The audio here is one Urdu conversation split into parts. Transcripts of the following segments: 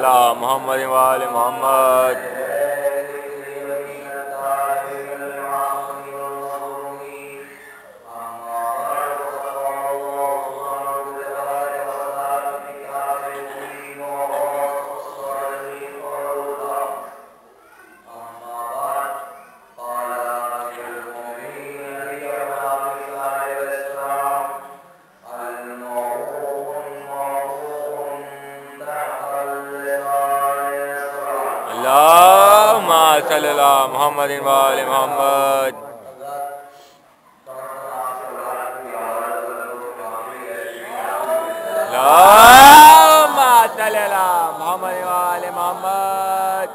علی محمد و آل محمد. اللہم صلی علی محمد و آل محمد. اللہم صلی علی محمد و آل محمد.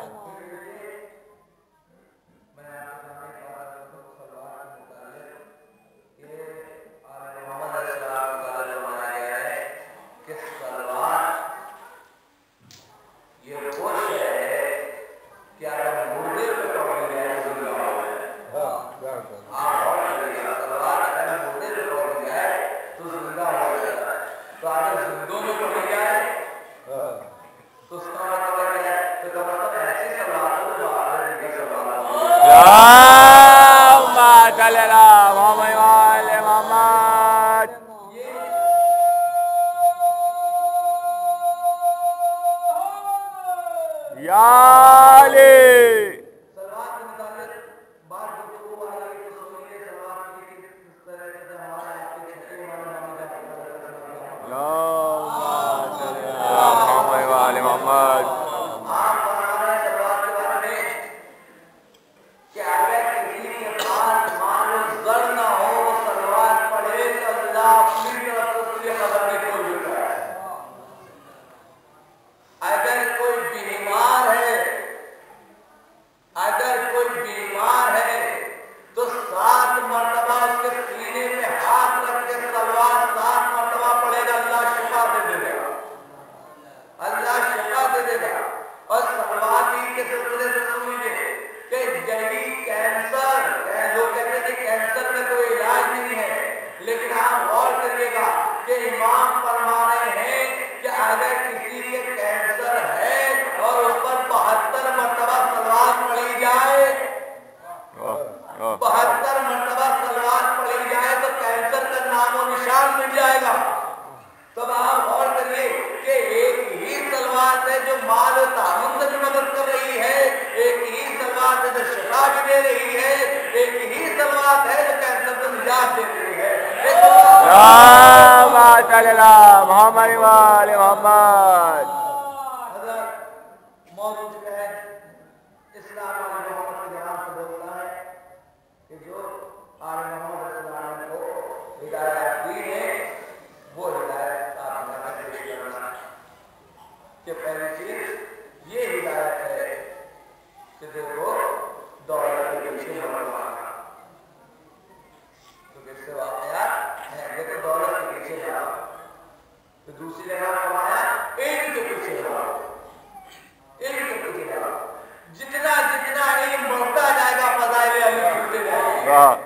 اللہم صلی علی محمد و آل محمد. یا علی. محمد و آل محمد. موجود ہے اسلام والے محمد کے جہاں سے بولتا ہے کہ جو آل محمد اسلام کو ہدایت دی ہے وہ ہدایت آپ نے پیش کرنا کہ پہلی چیز یہ ہدایت ہے کہ دیکھو دولت کے پیچھے مت بھاگنا. تو کس سے واقعات ہیں دیکھو دولت کے پیچھے جاؤ. تو دوسری جگہ فرمایا علم کے پیچھے جاؤ. علم کے پیچھے جاؤ. جتنا جتنا علم بڑھتا جائے گا فضائل علی بڑھتے جائیں گے. آپ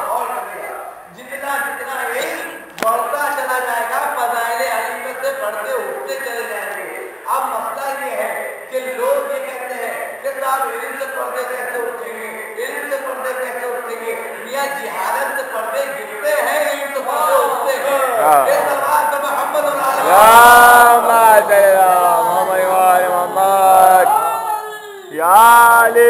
غور کریے جتنا جتنا علم بڑھتا چلا جائے گا فضائل علی میں سے بڑھتے اٹھتے چلے جائیں گے. اب مسئلہ یہ ہے کہ لوگ یہ کہتے ہیں کہ صاحب علم سے پردے کیسے اٹھیں گے, علم سے پردے کیسے اٹھیں گے. میاں جہالت سے پردے گرتے ہیں, علم سے پردے اٹھتے ہیں. یہ سوال تو محمد محمد یا علی.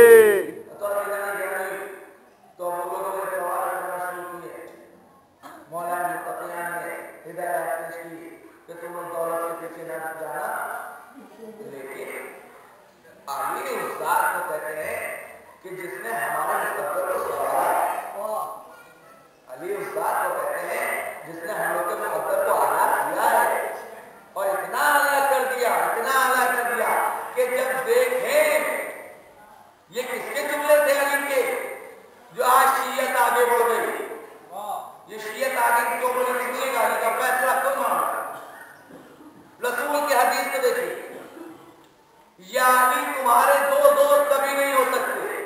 تمہارے دو دوست کبھی نہیں ہو سکتے.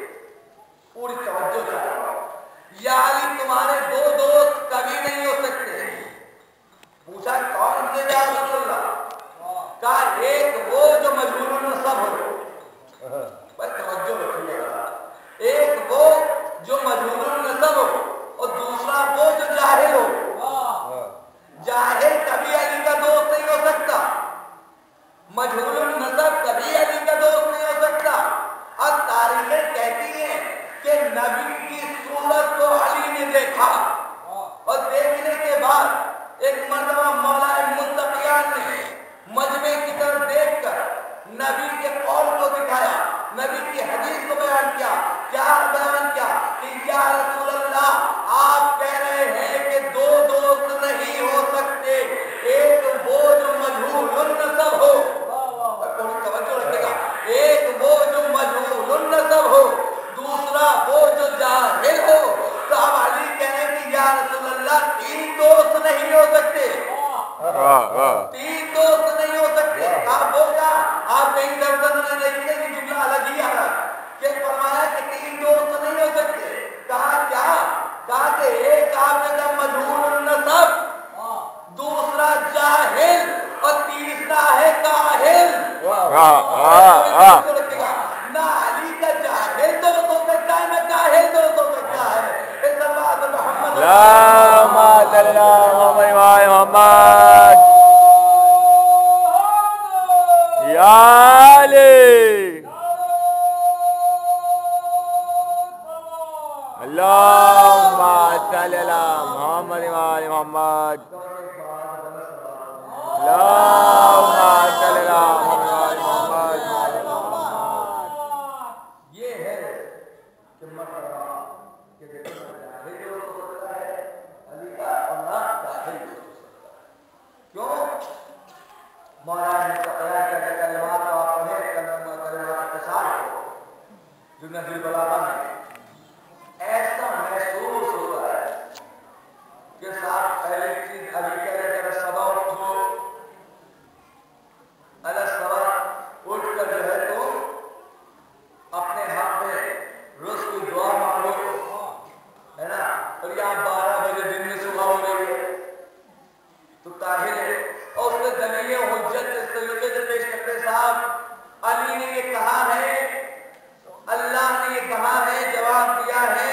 پوری توجہ چاہتا ہوں. یا علی تمہارے دو دوست کبھی نہیں ہو سکتے. پوچھا کون سے یا رسول اللہ؟ کہا ایک وہ جو کیا کہ یا رسول اللہ آپ کہہ رہے ہیں کہ دو دوست نہیں ہو سکتے، ایک وہ جو مجہول النسب ہو، توجہ رکھے گا، ایک وہ جو مجہول النسب ہو، دوسرا وہ جو جاہل ہو۔ تو اب علی کہہ رہے ہیں کہ یا رسول اللہ تین دوست نہیں ہو سکتے، تین دوست نہیں ہو سکتے۔ آپ وہ کیا آپ کہیں درجن نے دیکھتے کہ جملہ الگ ہی آ رہا کہ فرمایا کہ تین دوست نہیں ہو سکتے، کہا کہ ایک آپ نے کہا مجہول النسب، دوسرا جاہل اور تیسرا ہے کاہل۔ نہ علی کا جاہل دوست ہو سکتا ہے، نہ کاہل دوست ہو سکتا ہے۔ اس بات محمد محمد یا علی اللہم صلی علی محمد وآل محمد اللہم صلی علی محمد وآل محمد۔ یہ ہے کہ مرتبہ کہ دیکھو جاہل جو ہو سکتا ہے علی کا اور نہ جاہل جو ہو سکتا ہے۔ کیوں؟ مولانا نے بیان کرنے کلمات کو آپ پڑھیں، کلمات اتصال کو جو نبی البلاغہ میں ایسا محسوس ہوتا ہے کہ صاحب پہلے چیز علی کہہ رہے کہ صبح اٹھو، صبح اٹھ کر جو ہے تو اپنے حق میں روز کی دعا مانگو، ہے نا، اور یہاں 12 بجے دن میں صبح ہو رہی ہے تو کاہل ہے، اور اس کے دلیل حجت اس طریقے سے پیش کرتے صاحب علی نے یہ کہا ہے، اللہ نے یہ کہا ہے، جواب دیا ہے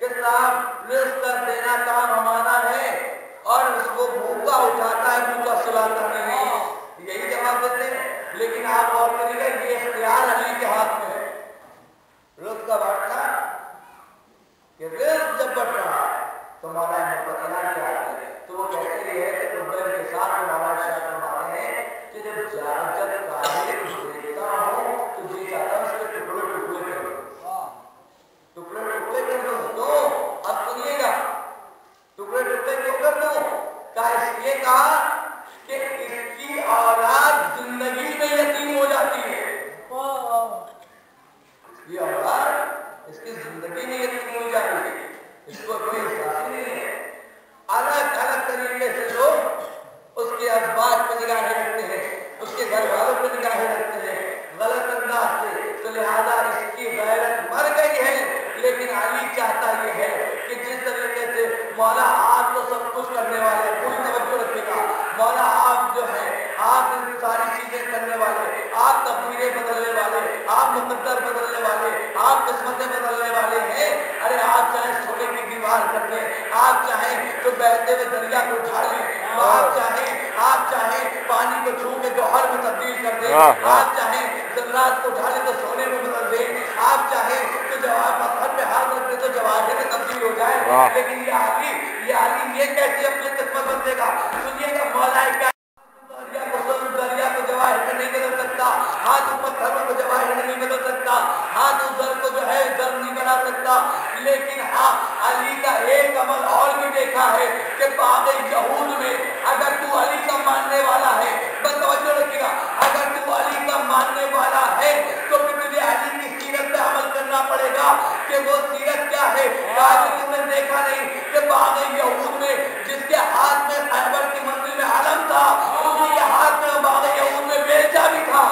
کہ صاحب رزق کر دینا کام ہمارا ہے اور اس کو بھوکا اٹھاتا ہے، بھوکا سلاتا نہیں، یہی جواب دیتے ہیں۔ لیکن آپ اور کریے گا یہ اختیار علی کے ہاتھ میں ہے، رزق کا بانٹنا، کہ رزق جب بٹ رہا ہے تو مولانا مقتدیان کیا ہے تو وہ کہتے ہیں کہ قبر کے ساتھ مولانا شاہ فرماتے ہیں کہ جب کاہل دیکھتا ہوں تو جی چاہتا ہوں اس کے ٹکڑے ٹکڑے کر دوں، ٹکڑے ٹکڑے کر دوں۔ تو اب سنیے گا ٹکڑے ٹکڑے کیوں کر دوں؟ کہا اس لیے کہا کہ اس کی اولاد زندگی میں یتیم ہو جاتی ہے، یہ اولاد اس کی زندگی میں یتیم ہو جاتی ہے، اس کو کوئی احساس نہیں ہے۔ الگ الگ طریقے سے لوگ اس کے اسباب پہ نگاہیں رکھتے ہیں، اس کے گھر والوں پہ نگاہیں رکھتے ہیں غلط انداز سے، تو لہذا اس کی غیرت مر گئی ہے۔ لیکن علی چاہتا یہ ہے کہ جس طریقے سے مولا آپ تو سب کچھ کرنے والے، کوئی توجہ رکھے گا، مولا آپ جو ہے آپ ساری چیزیں کرنے والے، آپ تقدیریں بدلنے والے، آپ مقدر بدلنے والے، آپ قسمتیں بدلنے والے ہیں۔ ارے آپ چاہیں سونے کی دیوار کر دیں، آپ چاہیں تو بہتے ہوئے دریا کو اٹھا لیں، آپ چاہیں پانی کو چھو کے جوہر میں تبدیل کر دیں، آپ چاہیں ذرات کو اٹھا لیں تو سونے میں بدل دیں، آپ چاہیں تو جواب پتھر پہ ہاتھ رکھ دیں تو جواہر میں تبدیل ہو جائے۔ لیکن یہ علی یہ کیسے اپنی قسمت بدلے گا؟ سنیے گا مولا کیا دریا کو جواہر میں نہیں بدل سکتا، ہاتھ پتھروں کو جواہر میں نہیں بدل سکتا، ہاتھ زر کو جو ہے زر نہیں بنا سکتا۔ لیکن ہاں علی کا ایک عمل اور بھی دیکھا ہے کہ باغ یہود میں اگر تو علی کا ماننے والا ہے، بس توجہ رکھیے گا، اگر تو علی کا ماننے والا ہے تو پھر تجھے علی کی سیرت پہ عمل کرنا پڑے گا کہ وہ سیرت کیا ہے۔ آج تم نے دیکھا نہیں کہ باغ یہود میں جس کے ہاتھ میں خیبر کی منزل میں علم تھا، اسی کے ہاتھ میں باغ یہود میں بیلچا بھی تھا۔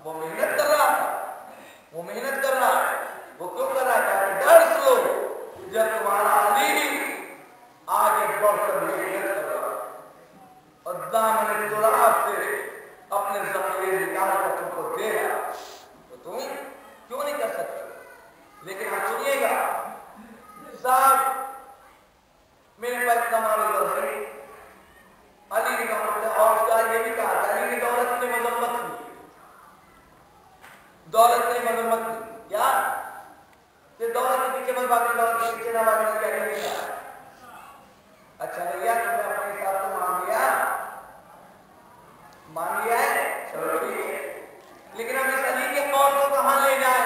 وہ محنت کر رہا تھا، وہ محنت کر رہا ہے، وہ کیوں کر رہا تھا کہ درس لو جب تمہارا علی آگے بڑھ کر محنت کر رہا اور دامن تراب سے اپنے ذخیرے نکال کر تم کو دے رہا تو تم کیوں نہیں کر سکتے؟ لیکن آپ سنیے گا صاحب میرے پاس کمال ہے، علی نے کہا اور اس کا یہ بھی کہا تھا علی نے دولت کی مذمت کی، دولت کی مذمت کی، کیا کہ دولت کے پیچھے بس باقی دولت کے پیچھے نہ بھاگنا، کیا نہیں کہا؟ اچھا بھیا تم نے اپنے حساب سے مان لیا ہے، چلو ٹھیک ہے، لیکن اب اس علی کے قول کو کہاں لے جائیں؟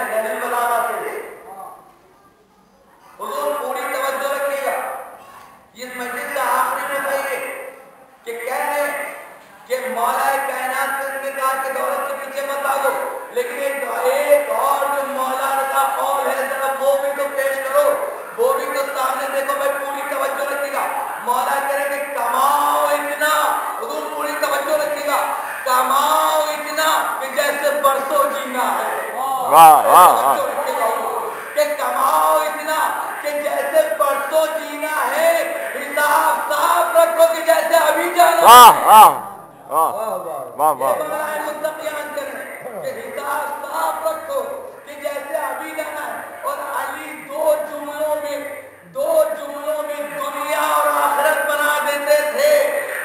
واہ واہ کہ کماؤ اتنا کہ جیسے پرسوں جینا ہے، حساب صاف رکھو کہ جیسے ابھی جانا ہے۔ واہ واہ واہ واہ کہ حساب صاف رکھو کہ جیسے ابھی جانا ہے۔ اور علی دو جملوں میں دنیا اور آخرت بنا دیتے تھے،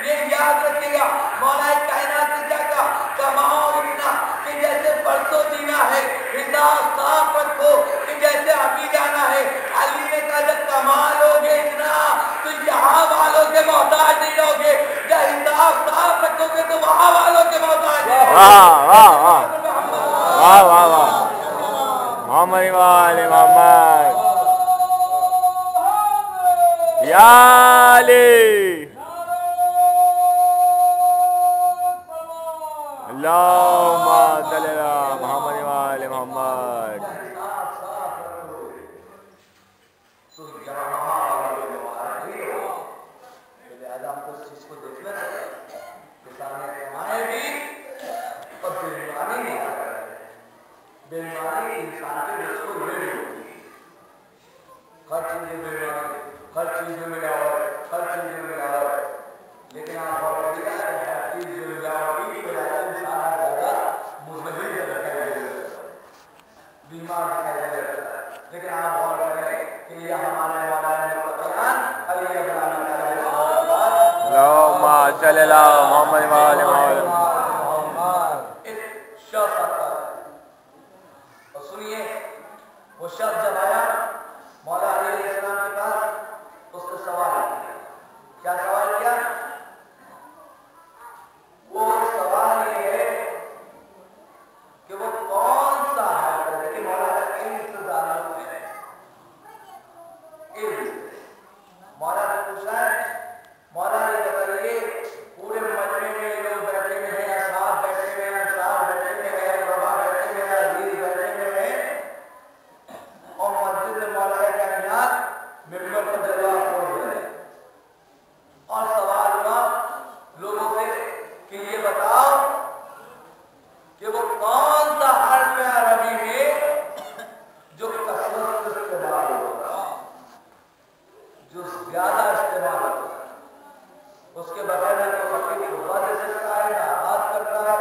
یہ یاد رکھیے گا۔ مولا کائنات نے کیا کہا؟ کماؤ اتنا کہ جیسے پرسوں جینا ہے، حساب صاف رکھو کہ جیسے ابھی جانا ہے۔ علی نے کہا جب کما لوگے اتنا تو یہاں والوں کے محتاج نہیں رہوگے، جب حساب صاف رکھو گے تو وہاں والوں کے محتاج نہیں رہوگے۔ واہ واہ واہ واہ واہ محمد وآل محمد یا علی اللہم صلی علی محمد وآل محمد۔ ہر چیز میں ملاوٹ، لیکن آپ اور ہر چیز میں ملاوٹ کی وجہ سے انسان زیادہ مزمحل دکھائی دے رہا ہے، بیمار دکھائی دے رہا ہے۔ لیکن آپ غور کریں کہ یہ ہمارے والا علی ابراہیم اللہم صلی علی محمد وآل محمد۔ ایک شخص آتا ہے اور سنیے، وہ شخص جب آیا مولا علیہ السلام کے پاس، اس نے سوال کیا سوال کیا؟ وہ سوال یہ ہے کہ وہ کون سا حال ہے کہ مولا کا انتظار ہے۔ مولا نے پوچھا ہے، مولا نے بتائیے پورے مجمع میں لوگ بیٹھے ہوئے ہیں، اصحاب بیٹھے ہوئے ہیں، انصار بیٹھے ہوئے ہیں، ربا بیٹھے ہوئے ہیں، عزیز بیٹھے ہوئے ہیں، اور مسجد میں مولا کائنات ممبر پر جواب چھوڑ دے، اور سوال ہوا لوگوں سے کہ یہ بتاؤ کہ وہ کون سا حرف عربی میں جو کثرت سے استعمال ہوگا، جو زیادہ استعمال ہوگا، اس کے بغیر نہ تو فقیر خطبہ دے سکتا ہے، نہ آغاز کرتا ہے،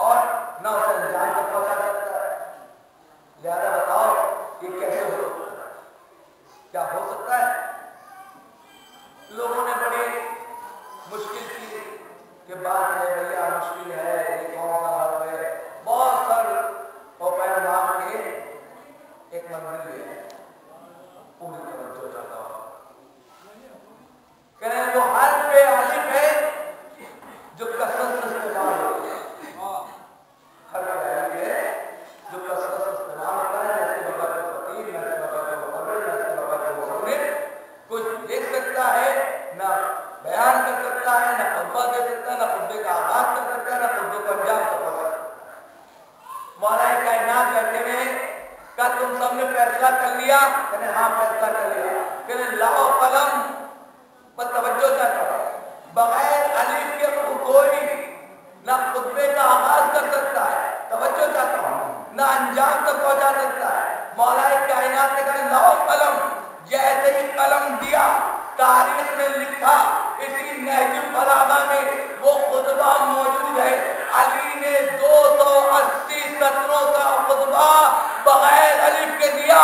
اور نہ اسے انجام تک پہنچا سکتا ہے۔ لہذا بتاؤ یہ کیسے ہو سکتا ہے؟ کیا ہو سکتا ہے؟ لوگوں نے بڑی مشکل کی کہ بات ہے بھیا مشکل ہے، یہ کون سا حرف ہے، بہت سر اور پیر مار کے ایک منزل ہے، پوری توجہ چاہتا ہوں کہ وہ حرف الف ہے جو کثرت سے استعمال ہوتا ہے، حرف الف ہے جو کثرت سے استعمال ہوتا ہے، جیسے بغیر فقیر، جیسے بغیر مقرر، جیسے بغیر مصنف، کچھ لکھ سکتا ہے، نہ بیان کر سکتا ہے، نہ خطبہ دے سکتا ہے، نہ خطبے کا آغاز کر سکتا ہے، نہ خطبے کو انجام کر سکتا ہے۔ مولا کائنات بیٹھے ہوئے، کیا تم سب نے فیصلہ کر لیا؟ کہنے ہاں فیصلہ کر لیا۔ کہنے لاؤ قلم، پر توجہ چاہتا ہوں، بغیر الف کے کوئی نہ خطبے کا آغاز کر سکتا ہے، توجہ چاہتا ہوں، نہ انجام تک پہنچا سکتا ہے۔ مولا کائنات نے کہا لاؤ قلم، جیسے ہی قلم دیا، تاریخ میں لکھا، اسی نہج البلاغہ میں وہ خطبہ موجود ہے، علی نے 280 سطروں کا خطبہ بغیر الف کے دیا،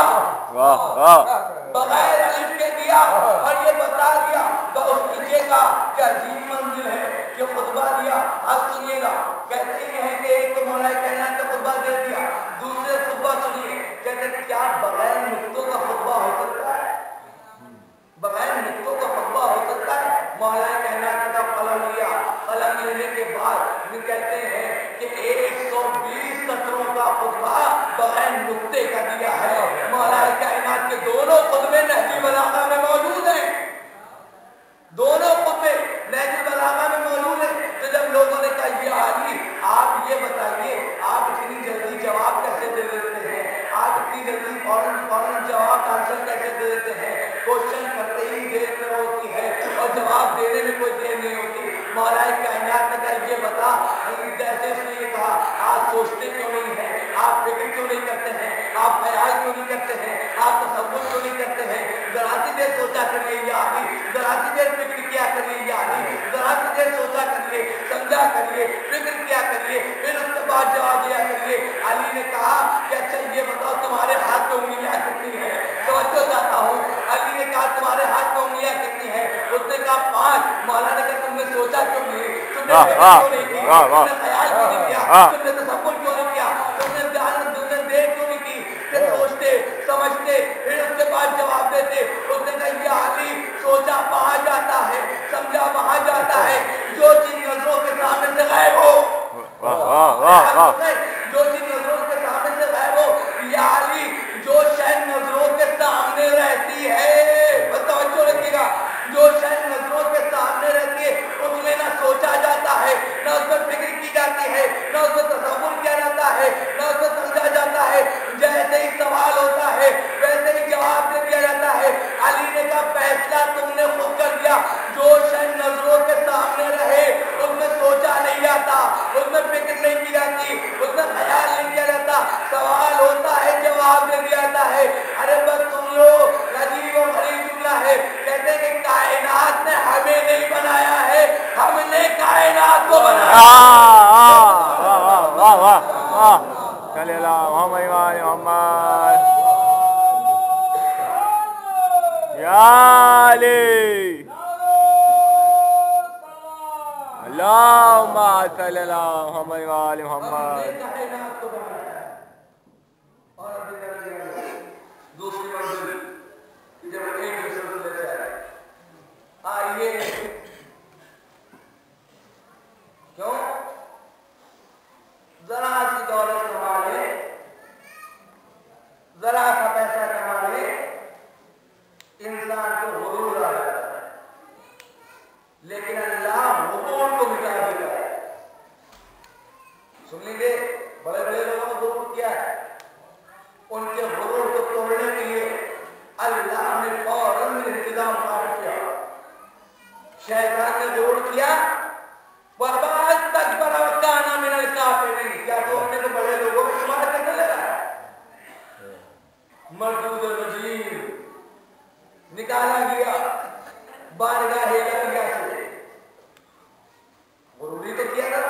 بغیر الف کے دیا، اور یہ بتا دیا تو اس پیچھے کا کہ عجیب منزل ہے کہ خطبہ دیا۔ اب سنیے گا، کہتے ہیں کہ ایک تو مولا کائنات کا خطبہ دے دیا، دوسرے خطبہ سنیے، کہتے ہیں کیا بغیر نقطوں کا خطبہ ہو سکتا ہے؟ بغیر نقطوں کا خطبہ ہو سکتا ہے؟ مولا کائنات کا قلم لیا، قلم لینے کے بعد یہ کہتے ہیں کہ 120 سطروں کا خطبہ بغیر نقطے کا دیا ہے۔ مولا کائنات کے دونوں خطبے نہج البلاغہ میں موجود ہیں، دونوں خطبے نہج البلاغہ میں موجود ہیں۔ تو جب لوگوں نے کہا یہ علی آپ یہ بتائیے آپ اتنی جلدی جواب کیسے دے دیتے ہیں، آپ اتنی جلدی فوراً جواب آنسر کیسے دے دیتے ہیں، کوشچن کرتے ہی دیر میں ہوتی ہے اور جواب دینے میں کوئی دیر نہیں ہوتی۔ مولا کائنات نے کہا یہ بتا، جیسے اس نے یہ کہا آج کریے، فکر کیا کریے، پھر اس کے بعد جواب دیا کریے۔ علی نے کہا کہ اچھا یہ بتاؤ تمہارے ہاتھ میں انگلیاں کتنی ہیں؟ توجہ چاہتا ہوں۔ علی نے کہا تمہارے ہاتھ میں انگلیاں کتنی ہیں؟ اس نے کہا 5۔ مولا نے کہا تم نے سوچا کیوں نہیں؟ تم نے کیوں نہیں کی؟ تم نے خیال کیوں نہیں کیا؟ تم نے تصور کیوں نہیں کیا؟ تم نے دیکھ کیوں نہیں کی؟ پھر سوچتے سمجھتے پھر اس کے بعد جواب دیتے۔ اس نے کہا یا علی سوچا وہاں جاتا ہے، سمجھا وہاں جاتا ہے جو چیز نظروں کے سامنے سے غائب ہو، جو چیز نظروں کے سامنے سے غائب ہو۔ یا علی جو شے نظروں کے سامنے رہتی ہے، توجہ رکھیے گا، جو شے نظروں کے سامنے رہتی ہے اس میں نہ سوچا جاتا ہے، نہ اس پر فکر کی جاتی ہے، نہ اس پر تصور کیا جاتا ہے، نہ اس پر سمجھا جاتا ہے۔ جیسے ہی سوال ہوتا ہے ویسے ہی جواب دے دیا جاتا ہے۔ علی نے کہا فیصلہ تم نے خود کر دیا، جو شے نظروں کے سامنے رہے اس میں سوچا نہیں جاتا، اس میں فکر نہیں کی جاتی، اس میں خیال نہیں کیا جاتا، سوال ہوتا ہے جواب دے دیا جاتا ہے۔ ارے بس سن لو، عجیب و غریب جملہ ہے، کہتے ہیں کہ کائنات نے ہمیں نہیں بنایا ہے، ہم نے کائنات کو بنایا۔ صلی اللہ محمد یا علی اللہم صلی اللہ محمد دوسری منزل جب ایک سلسلے سے آئیے کیوں ذرا سی دولت کما لے، ذرا سا پیسہ کما لے، انسان کو غرور آ جاتا ہے، لیکن اللہ غرور کو مٹا دیتا ہے۔ سن لیجیے بڑے بڑے لوگوں نے غرور کیا ہے، ان کے غرور کو توڑنے کے لیے اللہ نے فوراً انتظام کیا۔ شیطان نے غرور کیا وَبَعَدْ تَكْبَرَ وَكَانَ مِنَ الْكَافِرِينَ، کیا تو اپنے کو بڑے لوگوں کو شمار کرنے لگا؟ مردود مجید نکالا گیا بارگاہ الہیہ سے۔ غروری تو کیا تھا،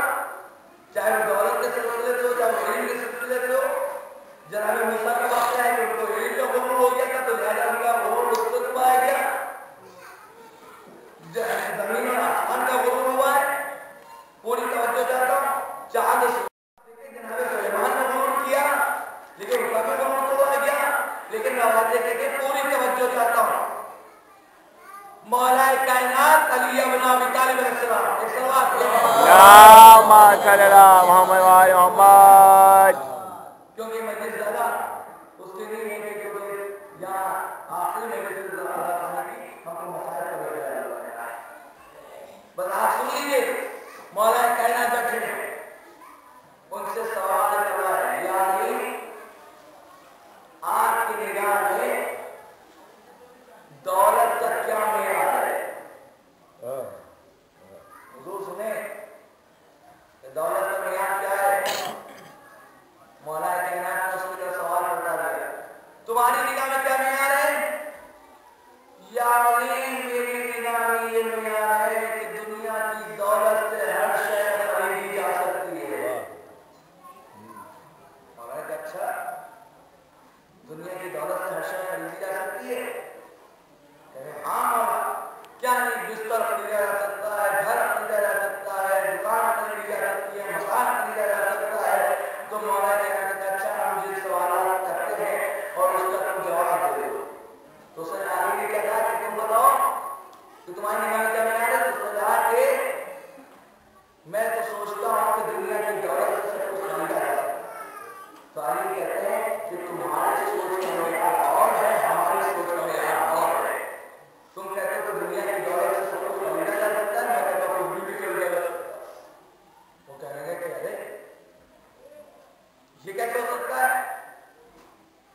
چاہے وہ دولت کے سلسلے سے ہو، چاہے وہ علم کے سلسلے سے ہو۔ جناب موسیٰ کا واقعہ ہے کہ ان کو علم کا غرور ہو گیا تھا تو لہذا ان کا غرور اس کو چھپایا گیا۔ زمین اور آسمان کا غرور ہوا ہے، پوری توجہ چاہتا ہوں۔ چاند جناب سلیمان نے غرور کیا لیکن ان کا بھی غرور تو ہوا گیا، لیکن نوازے کہ پوری توجہ چاہتا ہوں۔ مولا کائنات علی ابن ابی طالب علیہ السلام، ایک صلوات اللہم صلی اللہ محمد، کیونکہ مجلس زیادہ اس کے لیے ہے کہ جو یہاں آخری میں بھی زیادہ کھانا کی ہم کو مسائل کا بجا ہے۔ بس آپ سن لیجیے، مولا کائنات بیٹھے ہیں، ان سے سوال کر رہا ہے یعنی آپ کی نگاہ میں دولت کا کیا معیار ہے؟ حضور سنیں کہ دولت کا معیار کیا ہے؟ مولا کائنات نے اس کی طرف سوال کرتا ہے تمہاری نگاہ میں کیا معیار ہے؟ یعنی میری نگاہ میں یہ معیار ہے کہ دنیا کی دولت سے ہر شے خریدی جا سکتی ہے۔ مولا کہ اچھا دنیا کی دولت سے ہر شے خریدی جا سکتی ہے؟ کہے ہاں مولا، کیا نہیں بستر خریدا جا سکتا ہے، گھر خریدا جا سکتا ہے، دکان خریدی جا سکتی ہے، مکان خریدا جا سکتا ہے۔ تو مولا کہنا کہ اچھا ہم مجھے سوالات کرتے ہیں اور اس کا تم جواب دے دو۔ تو اس نے آگے کیا کہا کہ تم بتاؤ کہ تمہاری نگاہ میں کیا معیار ہے؟ تو اس نے کہا کہ میں تو سوچتا ہوں کہ دنیا کی دولت سے سب کچھ خریدا جا سکتا ہے۔ تو علی کہتے ہیں کہ تمہاری سوچ کا معیار اور ہے، ہماری سوچ کا معیار اور ہے۔ تم کہتے ہو کہ دنیا کی دولت سے سب کچھ خریدا جا سکتا ہے، میں کہتا ہوں کہ بھی خریدا جا سکتا ہے۔ وہ کہنے گے کہ ارے یہ کیسے ہو سکتا ہے؟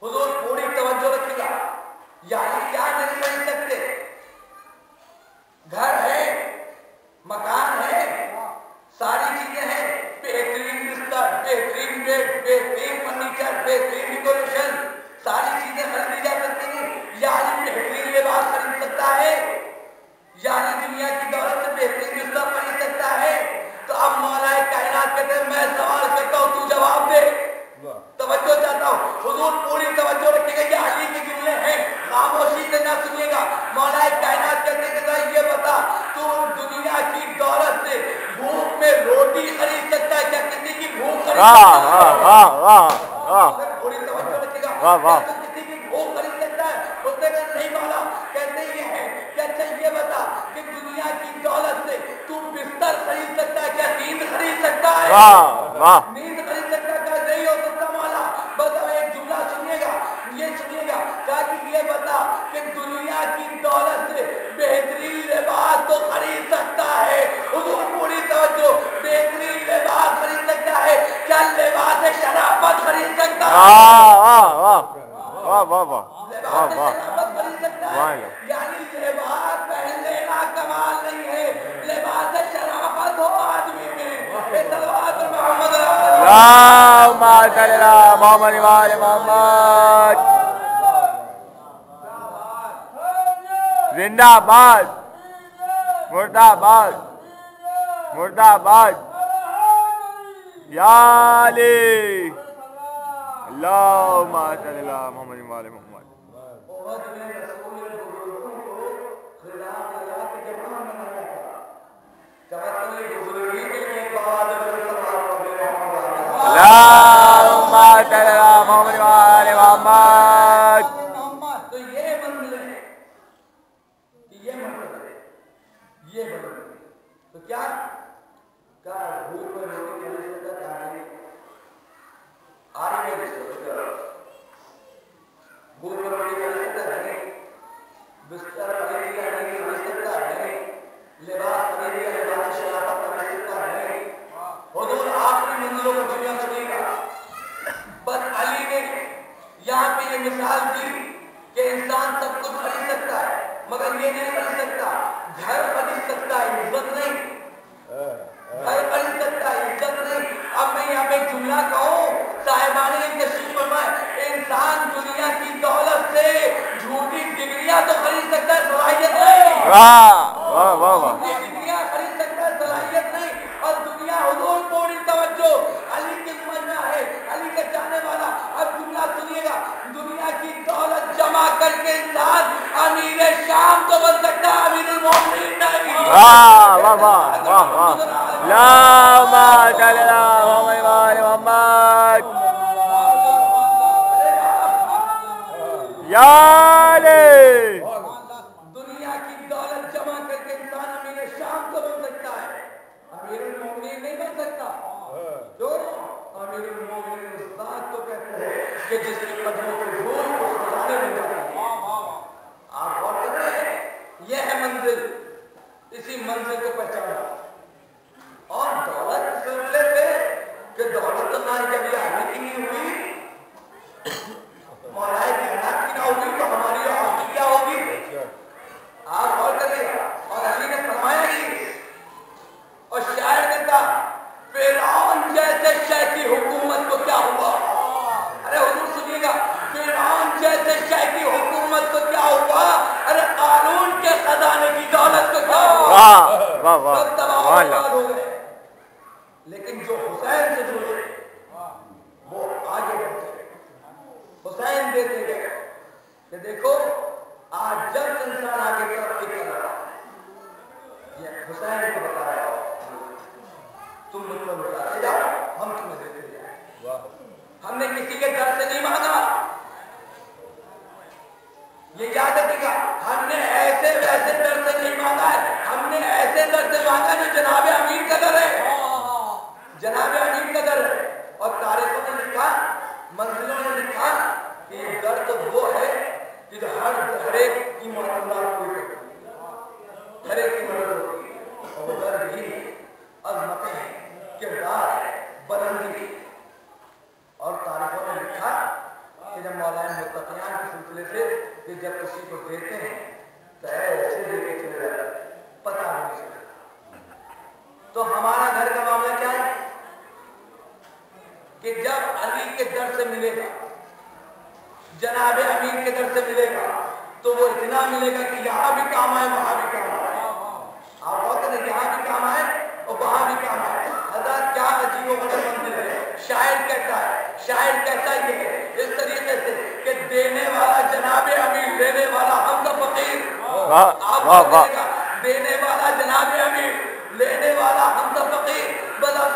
حضور پوری توجہ رکھیے گا، یعنی کیا نہیں خرید سکتے؟ گھر ہے، مکان ہے، ساری چیزیں ہیں، بہترین بستر، بہترین بیڈ، بہترین فرنیچر، بہترین ڈیکوریشن، ساری چیزیں خریدی جا سکتی ہیں، یعنی بہترین لباس خرید سکتا ہے، یعنی دنیا کی دولت سے بہترین بستر خرید سکتا ہے۔ تو اب مولا روٹی خرید سکتا ہے؟ کیا کسی کی بھوک خرید واہ سکتا ہے؟ واہ واہ واہ تھوڑی توجہ رکھے گا. واہ واہ. کیا کسی کی بھوک خرید سکتا ہے؟ اس نے کہا نہیں مولا. کہتے یہ ہے کہ اچھا یہ بتا کہ دنیا کی دولت سے تو بستر خرید سکتا ہے؟ کیا نیند خرید سکتا ہے؟ واہ واہ. نیند خرید سکتا ہے؟ کیا نہیں ہو سکتا مولا. بس اب ایک جملہ سنیے گا, یہ سنیے گا. کہا کہ یہ بتا کہ دنیا کی دولت سے بہترین لباس تو خرید سکتا ہے. حضور پوری توجہ. بہترین لباس خرید سکتا ہے, کیا لباس شرافت خرید سکتا ہے؟ واہ واہ واہ واہ واہ واہ لباس شرافت خرید سکتا ہے. یعنی لباس پہن لینا کمال نہیں ہے, لباس شرافت ہو آدمی میں. صلوات محمد اللہم صل علی محمد وآل محمد. زندہ باد مردہ آباد مردہ آباد. یا علی اللہم صل علی محمد وآل محمد. اللہم صل علی محمد وآل محمد. تو یہ منزل ہے, یہ منزل ہے, یہ منزل ہے. تو کیا بھوک میں روٹی نہیں سکتا, آری میں نہیں سکتا, بھوک میں روٹی نہیں سکتا نہیں, بستر خرید لیا نہیں خرید سکتا نہیں, لباس خرید لیا لباس شرافت خرید سکتا نہیں. حضور آخری منزلوں کو دنیا سنے گا. بس علی نے یہاں پہ یہ مثال دی کہ انسان سب کچھ خرید سکتا ہے مگر یہ نہیں خرید سکتا. گھر خرید سکتا ہے, عزت نہیں. گھر خرید سکتا ہے, عزت نہیں. اب میں یہاں پہ ایک جملہ کہوں, صاحبان نے تشریف فرمائے, انسان دنیا کی دولت سے جھوٹی ڈگریاں تو خرید سکتا ہے, صلاحیت نہیں. واہ واہ واہ واہ. جھوٹی ڈگریاں خرید سکتا ہے, صلاحیت نہیں. اور دنیا حضور پوری توجہ علی کی سمجھ میں ہے, علی کا چاہنے والا. اب جملہ سنیے گا, دنیا کی دولت جمع کر کے انسان امیر شام تو بن سکتا ہے, امیر المومنین نہیں. واہ واہ واہ واہ واہ. اللہم صل علی محمد وآل محمد. یا علی. دنیا کی دولت جمع کر کے انسان امیر شام تو بن سکتا ہے, امیر المومنین نہیں بن سکتا. جو امیر المومنین استاد تو کہتے ہیں کہ جس کے قدموں پہ دھول اس خزانے میں جاتا ہے. آپ غور کر رہے ہیں, یہ ہے منزل. اسی منزل کو پہچانا. اور دولت سلسلے سے کہ دولت تو نہ کبھی آنے کی نہیں ہوئی, مولا کی حالات کی نہ ہوگی تو ہماری آپ کی کیا ہوگی. آپ غور کریے. اور علی نے فرمایا کہ اور شاعر نے کہا فرعون جیسے شے کی حکومت کو کیا ہوا. ارے حضور سنیے گا, فرعون جیسے شے کی حکومت کو کیا ہوا, ارے قارون کے خزانے کی دولت کو کیا ہوا. واہ واہ واہ واہ. ہو گئے. لیکن جو حسین سے جڑے وہ آگے بڑھتے گئے. حسین دیتے گئے کہ دیکھو آج جب انسان آگے ترقی کر رہا ہے, یہ حسین کو بتا رہا ہے, تم مجھ کو بتا جاؤ, ہم تمہیں دیتے جائیں. ہم نے کسی کے در سے نہیں مانگا. یہ یاد رکھیے گا, ہم نے ایسے ویسے در سے نہیں مانگا ہے, ہم نے ایسے در سے مانگا جو جناب امین کا در ہے, جناب امین کا در ہے. اور تاریخوں نے لکھا, منزلوں نے لکھا کہ یہ در تو وہ ہے کہ ہر ایک کی معاملات کوئی کرتی ہے, ہر ایک کی مدد ہوتی ہے. اور در ہی عظمتیں ہیں, کردار ہے, بلندی. اور تاریخوں نے لکھا کہ جب مولانا متقیان کے سلسلے سے کہ جب کسی کو دیتے ہیں تو ایسے دے کے چلے جاتے ہیں, پتہ نہیں چلتا. تو ہمارا گھر کا معاملہ کیا ہے کہ جب علی کے در سے ملے گا, جناب امین کے در سے ملے گا, تو وہ اتنا ملے گا کہ یہاں بھی کام آئے وہاں بھی کام آئے. آپ بہت ہیں یہاں بھی کام آئے اور وہاں بھی کام آئے. حضرت کیا عجیب و غریب منزل ہے. شاعر کہتا ہے, شاعر کہتا یہ ہے اس طریقے سے کہ دینے والا جناب امین, لینے والا حمزہ فقیر. آپ دینے والا جناب امین, لینے والا حمزہ فقیر. بس آپ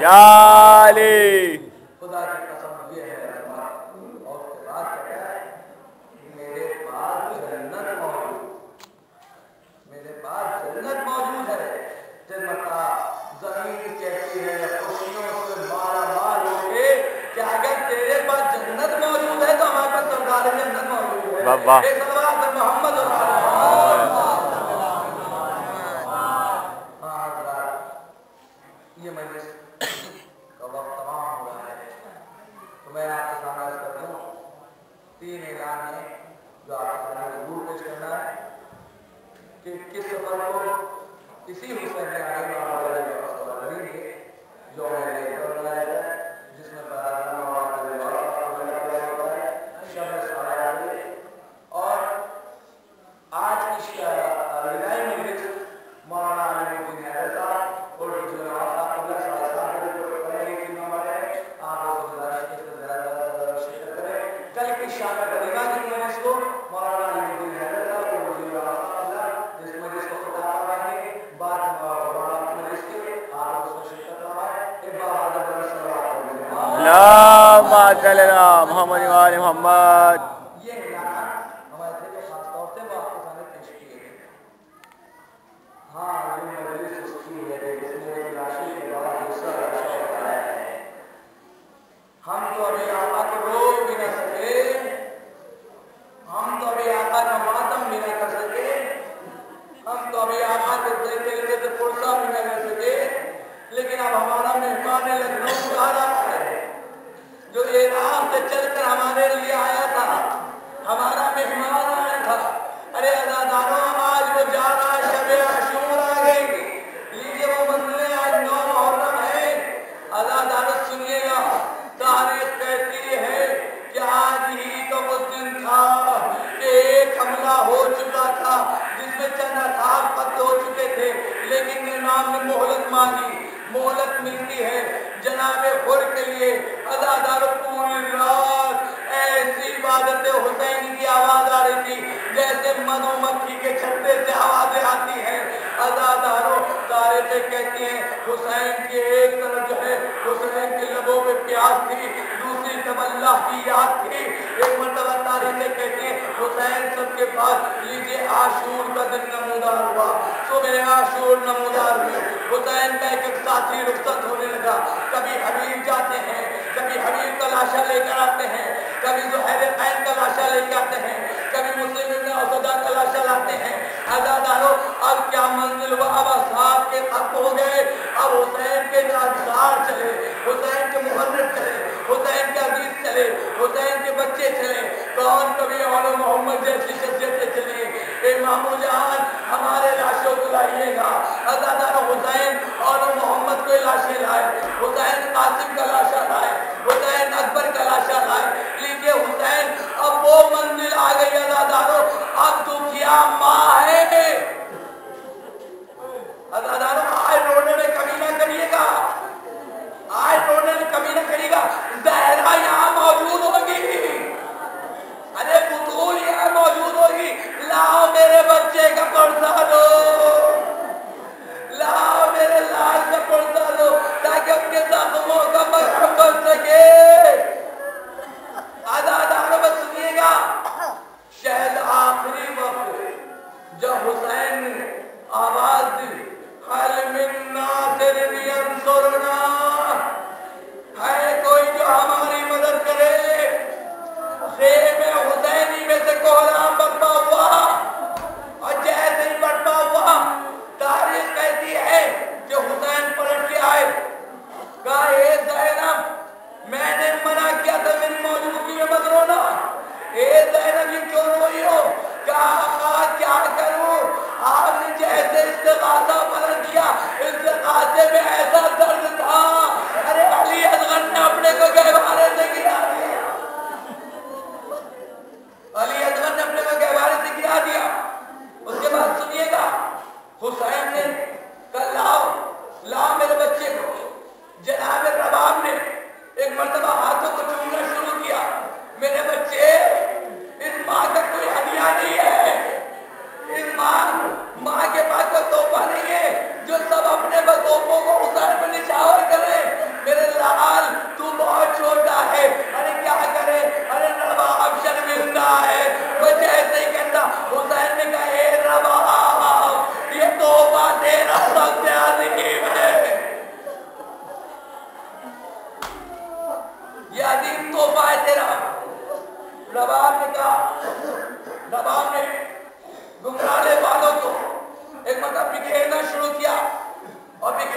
یا علی خدا کی قسم یہ ہے اور بات کیا ہے میرے پاس جنت موجود ہے جنت کا زمین کہتی ہے خوشیوں سے مالا مال ہو کے کہ اگر تیرے پاس جنت موجود ہے تو ہمارے پاس سردار جنت موجود ہے ایک صلوات پر محمد یہ مجلس کا وقت تمام ہو رہا ہے تو میں آپ کے سامنے عرض کرتا ہوں 3 اعلان ہیں جو آپ کے سامنے ضرور پیش کرنا ہے کہ کس سفر کو اسی حسین میں آئے جو ہے جس میں اور آج کی وداعی مجلس مولانا علی الدین حیدر صاحب اور کل کی شان کریمہ کی مجلس کو مولانا علی الدین حیدر صاحب اور جس مجلس کو خطاب کریں بعد مجلس کے آپ اس میں شرکت فرمائیں ایک بار آدھا صلی اللہم صلی اللہ محمد وآل محمد یہ اعلانات ہمارے تھے جو خاص طور سے وہ آپ کے سامنے پیش کیے گئے ہاں یہ مجلس اس کی ہے جس میں ایک راشی کے بعد دوسرا راشی ہوتا ہے ہم تو ابھی آقا کو روک بھی نہ سکے ہم تو ابھی آقا کا ماتم بھی نہ کر سکے ہم تو ابھی آقا کے دل سے پرسہ بھی نہ کر سکے لیکن اب ہمارا مہمان لکھنؤ آ رہا ہے جو عراق سے چل کر ہمارے لیے آیا تھا ہمارا مہمان آیا تھا ارے عزاداروں آج وہ جا رہا ہے شب عاشور آ گئی لیجیے وہ منزلیں آج 9 محرم ہے عزاداروں سنیے گا تاریخ کہتی ہے کہ آج ہی تو وہ دن تھا کہ ایک حملہ ہو چکا تھا جس میں چند اصحاب قتل ہو چکے تھے لیکن امام نے مہلت مانگی مہلت ملتی ہے جناب خور کے لیے عزاداروں پوری رات ایسی عبادت حسین کی آواز آ رہی تھی جیسے مدھو مکھی کے چھتے سے آوازیں آتی ہیں عزاداروں تاریخیں کہتی ہیں حسین کی ایک طرف جو ہے حسین کے لبوں پہ پیاس تھی دوسری طرف اللہ کی یاد تھی ایک مرتبہ تاریخیں کہتی ہیں حسین سب کے پاس لیجیے عاشور کا دن نمودار ہوا صبح عاشور نمودار ہوئے حسین کا ایک ساتھی رخصت ہونے لگا کبھی حبیب جاتے ہیں کبھی حبیب کا لاشا لے کر آتے ہیں کبھی زہیر قین کا لاشا لے کے آتے ہیں کبھی مسلم ابن اسودہ کا لاشا لاتے ہیں عزاداروں اب کیا منزل ہوا اب اصحاب کے خط ہو گئے اب حسین کے انصار چلے حسین کے محرر چلے حسین کے عزیز چلے حسین کے بچے چلے کون کبھی اولو محمد جیسی شخصیتیں چلی امام جان ہمارے لاشوں کو لائیے گا عزاداروں حسین اولو محمد کو لاشیں لائے حسین قاسم کا لاشا لائے حسین اکبر کا لاشا لائے لیجیے حسین اب وہ منزل آ گئی عزاداروں اب دکھیا ماں ہے عزاداروں آج رونے میں کمی نہ کریے گا آج رونے میں کمی نہ کریے گا زہرا یہاں موجود ہوگی ارے بطول یہاں موجود ہوگی لاؤ میرے بچے کا پرسہ دو لاؤ میرے لال کا پرسہ دو تاکہ ان کے زخموں کا مرہم بن سکے عزاداروں میں سنیے گا شاید آخری وقت جب حسین نے آواز دی حل من ناصر ینصرنا ہے کوئی جو ہماری مدد کرے خیمہ حسینی میں سے کوہرام برپا ہوا اور جیسے ہی برپا ہوا تاریخ کہتی ہے کہ حسین پلٹ کے آئے کہا اے زینب میں نے منع کیا تھا میری موجودگی میں مت رونا اے زینب یہ کیوں روئی ہو کہا آقا کیا کروں آپ نے جیسے استغاثہ پلٹ کیا استغاثے میں ایسا درد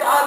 7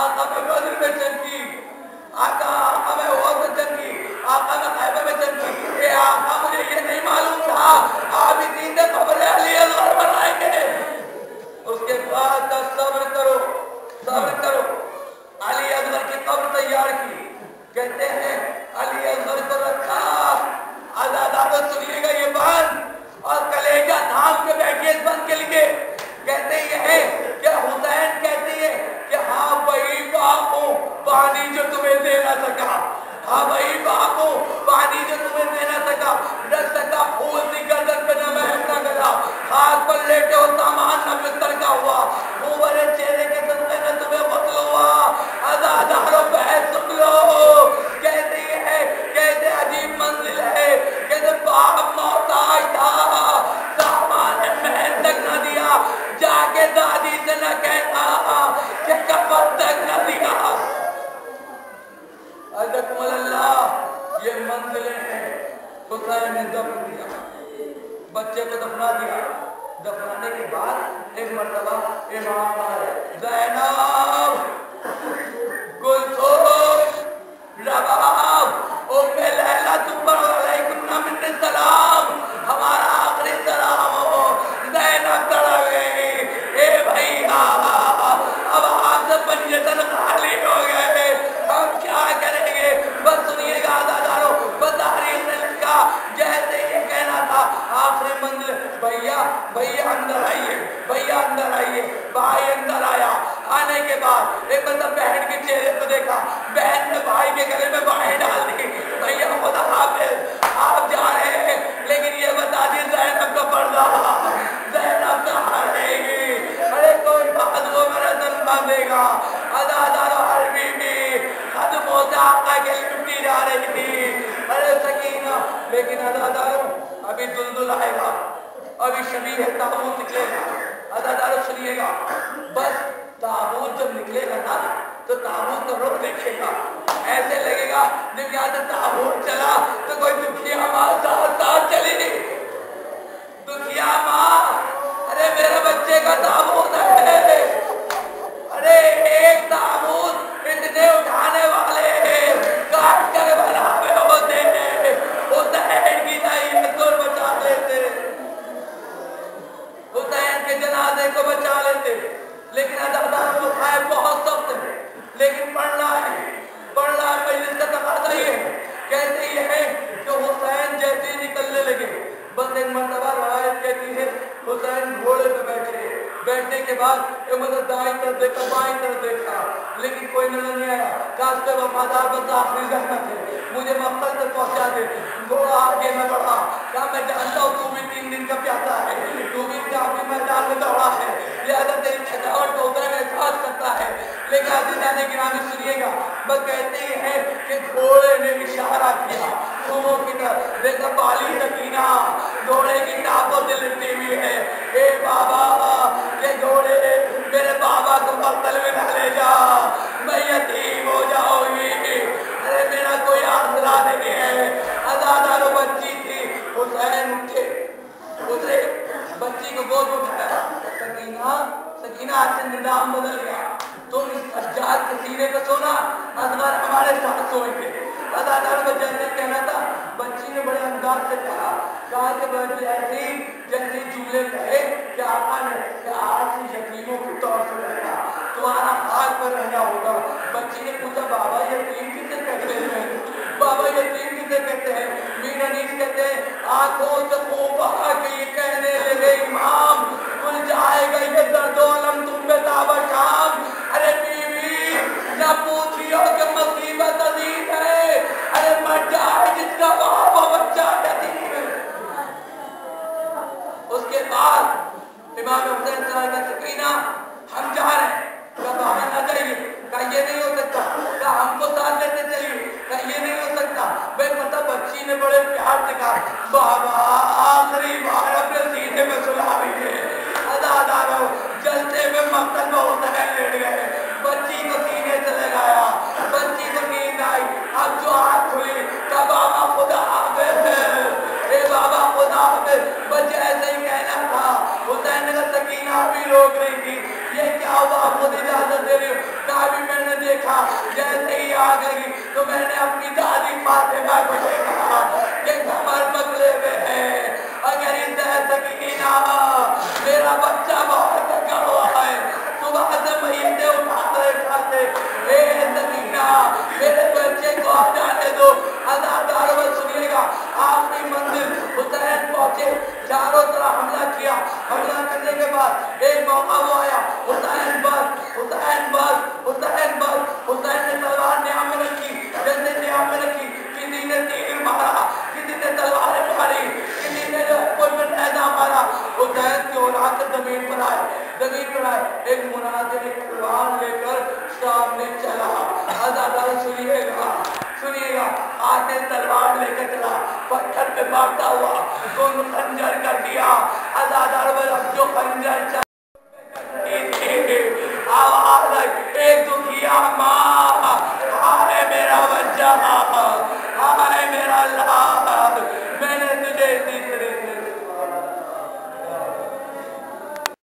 آقا میں بدر میں جنگ کی، آقا میں احد میں جنگ کی، آقا میں خیبر میں جنگ کی، اے آقا مجھے یہ نہیں معلوم تھا آپ ہی دین نے قبر علی اصغر بنائیں گے۔ اس کے بعد کا صبر کرو، صبر کرو، علی اصغر کی قبر تیار کی، کہتے ہیں علی اصغر کو رکھا، آزادارو سنیے گا یہ بات اور کلیجہ تھام کے بیٹھیے اس بند کے لیے، کہتے یہ ہے کہ حسین کہتے ہیں کہ ہاں وہی باپ ہوں پانی جو تمہیں دے نہ سکا، ہاں وہی باپ ہوں پانی جو تمہیں دے نہ سکا، نہ سکا پھول سی گردن پہ نہ مہک نہ گلا، ہاتھ پر لیٹے ہو سامان نہ بستر کا ہوا، اوپر چہرے کے صدقے نہ تمہیں غسل ہوا، آزادارو بحث سن لو، کہتے یہ ہے کہتے عجیب منزل ہے، کہتے باپ محتاج تھا سامان محل تک نہ دیا، جا کے دادی سے نہ کہتا کہ کفن تک نہ دیا۔ اجکم اللہ یہ منزلیں ہیں۔ حسین نے دفن دیا، بچے کو دفنا دیا، دفنانے کے بعد ایک مرتبہ امام آئے، زینب، کلثوم، رباب، ام لیلہ تم پر علیکم من السلام، ہمارا آخری سلام ہو، زینب کڑا گئی، اے بھائیہ اب آپ سے پنجتن خالی ہو گئے، ہم کیا کریں گے؟ بس سنیے گا آزادارو، بس تاریخ نے لکھا جیسے یہ کہنا تھا آخری منزل، بھئیہ اندر آئیے، بھئیہ اندر آئیے، بھائی اندر آیا، آنے کے بعد ایک مطلب بہن کے چہرے پہ دیکھا، بہن نے بھائی کے گلے میں بائیں ڈال دی، بھئیہ خدا حافظ آپ جا رہے ہیں لیکن یہ بتا دی زینب کا پردہ، زینب کہاں رہے گی؟ ارے کوئی بات وہ میرا دل باندھے گا، آزادارو ہر بیوی قدموں سے آقا کے لپٹی جا رہی تھی، ارے سکینہ، لیکن آزادارو ابھی دلدل آئے گا، ابھی شبیہ تابوت نکلے گا، آزادارو سنیے گا، بس تابوت جب نکلے گا نا تو تابوت کا رخ دیکھے گا، ایسے لگے گا جب یہاں سے تابوت چلا تو کوئی دکھیا ماں ساتھ ساتھ چلی نہیں، دکھیا ماں ارے میرے بچے کا تابوت ہے، ارے ایک تابوت اتنے اٹھانے والے کاٹ کر بناوے ہوتے ہیں، حسین کی نعیت کو بچا لیتے، حسین کے جنازے کو بچا لیتے، لیکن عزادار کو خائف بہت سخت ہے، لیکن پڑھنا ہے مجلس کا تقاضا یہ ہے، کہتے یہ ہے کہ حسین جیسے ہی نکلنے لگے، بس ایک مرتبہ روایت کہتی ہے حسین گھوڑے پہ بیٹھے، بیٹھنے کے بعد ایک مطلب دائیں طرف دیکھا بائیں طرف دیکھا لیکن کوئی نظر نہیں آیا، کاش پہ وفادار بس آخری زحمت ہے مجھے مقصد تک پہنچا دے، گھوڑا آگے میں بڑھا، کہا میں جانتا ہوں تو بھی 3 دن کا پیاسا ہے، تو بھی کافی میدان میں دوڑا ہے، لہذا تیری تھکاوٹ کو اتنا احساس کرتا ہے، لیکن عزیزان گرامی سنیے گا، بس کہتے یہ ہے کہ گھوڑے نے اشارہ کیا صبح کی طرف، دیکھا بالی سکینہ گھوڑے کی ٹاپوں سے لپٹی ہوئی ہے، اے بابا کہ گھوڑے میرے بابا کو مقتل میں نہ لے جا، میں یتیم ہو جاؤں گی، ارے میرا کوئی آسرا نہیں ہے، آزادارو بچی تھی، حسین اٹھے اترے، بچی کو گود اٹھایا، سکینہ آج سے نظام بدل گیا، تم اس سجاد کے سینے پہ سونا، اصغر ہمارے ساتھ سوئیں گے، آزادارو کو جیسے کہنا تھا، بچی نے بڑے انداز سے کہا کہ بچی ایسی جیسے جملے کہے کہ آقا نے کہ آج سے یتیموں کے طور سے رہنا، تمہارا ہاتھ پر رہنا ہوگا، بچی نے پوچھا بابا یتیم کسے کہتے ہیں؟ بابا یتیم کسے کہتے ہیں؟ میر انیس کہتے ہیں آنکھوں سے خوب بہا کے یہ کہنے لگے امام کھل جائے گا یہ درد و علم تم پہ تابہ شام، ارے بیوی نہ پوچھیو کہ مصیبت عظیم ہے، ارے مر جائے جس کا باپ و بچہ یتیم ہے۔ اس کے بعد امام حسین صلی اللہ علیہ وسلم سکینہ ہم جا رہے ہیں، کہا بابا نہ جائیے، کہا یہ نہیں ہو سکتا، کہا ہم کو ساتھ لیتے چلیے، کہا یہ نہیں ہو سکتا، بھئی مطلب بچی نے بڑے پیار سے کہا بابا آخری بار اپنے سینے میں سلا دیجئے، عزادارو جلتے میں مقتل میں حسین لیٹ گئے، بچی کو سینے سے لگایا، بچی کو نیند آئی، اب جو آنکھ کھلی کہا بابا خدا حافظ، اے بابا خدا حافظ، بچے ایسے ہی کہنا تھا، حسین نے کہا سکینہ بھی روک رہی تھی، یہ کیا ہوا؟ خود اجازت دے رہی ہوں۔ کہا بھی میں نے دیکھا جیسے ہی آ گئی تو میں نے اپنی دادی فاطمہ کو دیکھا کہ کمر پکڑے ہوئے ہیں، اگر ان سے سکینہ میرا بچہ بہت تکڑ ہوا ہے، صبح سے میتیں اٹھاتے اے سکینہ میرے بچے کو آ جانے دو۔ عزادار وہ سنیے گا، آخری منزل حسین پہنچے، چاروں طرف حملہ کیا، حملہ کرنے کے بعد ایک موقع وہ آیا، حسین بس حسین بس حسین بس، حسین نے تلوار نیام میں رکھی، جیسے نیام میں رکھی کسی نے تیر مارا، کسی نے تلواریں ماری، کسی نے کوئی نیزہ مارا، حسین کی اولاد زمین پر آئے، ایک مناظر ایک تلوار لے کر سامنے چلا۔ عزادار سنیے گا، آتے تلوار لے کر چلا، پتھر پہ مارتا ہوا، خنجر کر دیا۔ عزادار اب جو